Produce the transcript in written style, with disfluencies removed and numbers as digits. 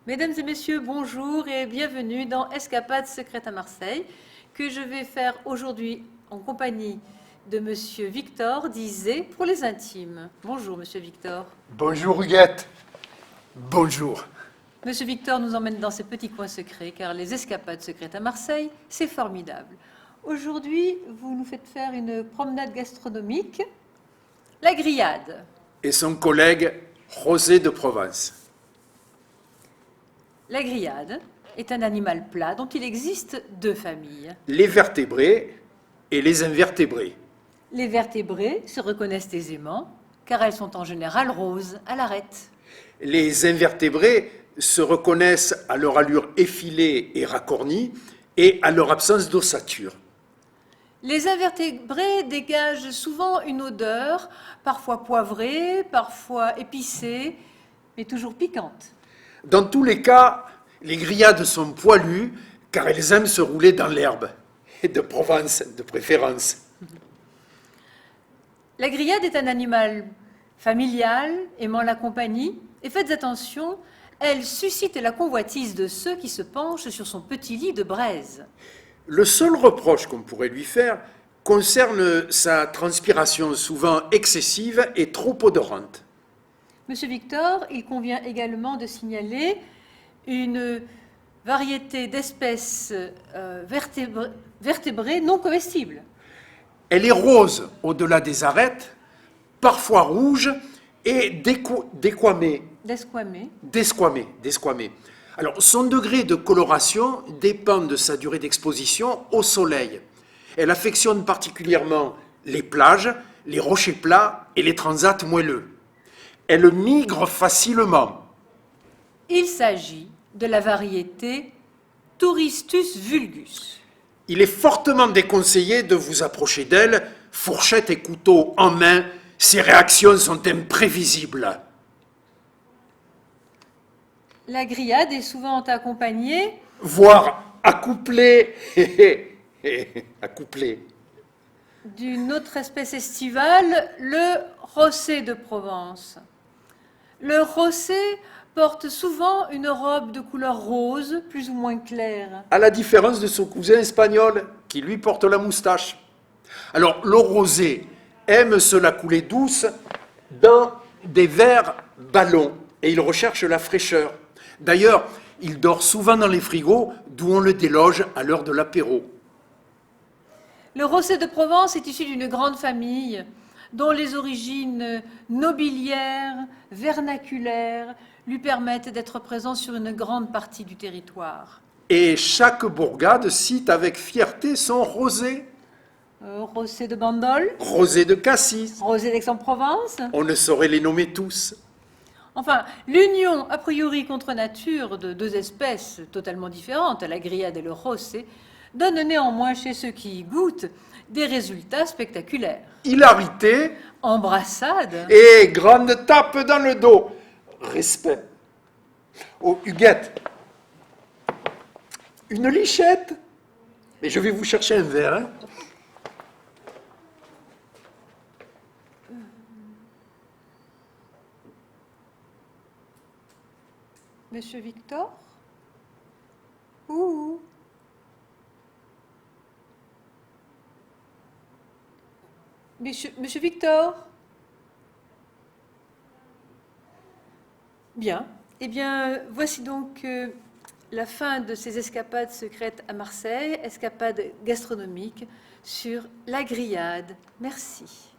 Mesdames et messieurs, bonjour et bienvenue dans Escapades secrètes à Marseille, que je vais faire aujourd'hui en compagnie de Monsieur Victor Dizet pour les intimes. Bonjour Monsieur Victor. Bonjour Huguette. Bonjour. Monsieur Victor nous emmène dans ces petits coins secrets, car les Escapades secrètes à Marseille, c'est formidable. Aujourd'hui, vous nous faites faire une promenade gastronomique, la grillade. Et son collègue José de Provence. La grillade est un animal plat dont il existe deux familles. Les vertébrés et les invertébrés. Les vertébrés se reconnaissent aisément, car elles sont en général roses à l'arête. Les invertébrés se reconnaissent à leur allure effilée et racornie et à leur absence d'ossature. Les invertébrés dégagent souvent une odeur, parfois poivrée, parfois épicée, mais toujours piquante. Dans tous les cas, les grillades sont poilues car elles aiment se rouler dans l'herbe, et de Provence de préférence. La grillade est un animal familial, aimant la compagnie, et faites attention, elle suscite la convoitise de ceux qui se penchent sur son petit lit de braise. Le seul reproche qu'on pourrait lui faire concerne sa transpiration souvent excessive et trop odorante. Monsieur Victor, il convient également de signaler une variété d'espèces vertébrées non comestibles. Elle est rose au-delà des arêtes, parfois rouge et desquamée. Alors, son degré de coloration dépend de sa durée d'exposition au soleil. Elle affectionne particulièrement les plages, les rochers plats et les transats moelleux. Elle migre facilement. Il s'agit de la variété Touristus vulgus. Il est fortement déconseillé de vous approcher d'elle, fourchette et couteau en main. Ses réactions sont imprévisibles. La grillade est souvent accompagnée, Voire accouplée, accouplée. d'une autre espèce estivale, le rossé de Provence. Le rossé porte souvent une robe de couleur rose, plus ou moins claire. À la différence de son cousin espagnol, qui lui porte la moustache. Alors, le rosé aime se la couler douce dans des verres ballons, et il recherche la fraîcheur. D'ailleurs, il dort souvent dans les frigos, d'où on le déloge à l'heure de l'apéro. Le rossé de Provence est issu d'une grande famille dont les origines nobiliaires, vernaculaires, lui permettent d'être présent sur une grande partie du territoire. Et chaque bourgade cite avec fierté son rosé. Rossé de Bandol, Rosé de Cassis. rosé d'Aix-en-Provence. On ne saurait les nommer tous. Enfin, l'union a priori contre nature de deux espèces totalement différentes, la grillade et le rossé, donne néanmoins chez ceux qui y goûtent des résultats spectaculaires. Hilarité Embrassade. et grande tape dans le dos. Respect. Oh, Huguette, une lichette. Mais je vais vous chercher un verre. Hein. Monsieur Victor? Ouh. Monsieur Victor? Bien. Eh bien, voici donc la fin de ces escapades secrètes à Marseille, escapades gastronomiques sur la grillade. Merci.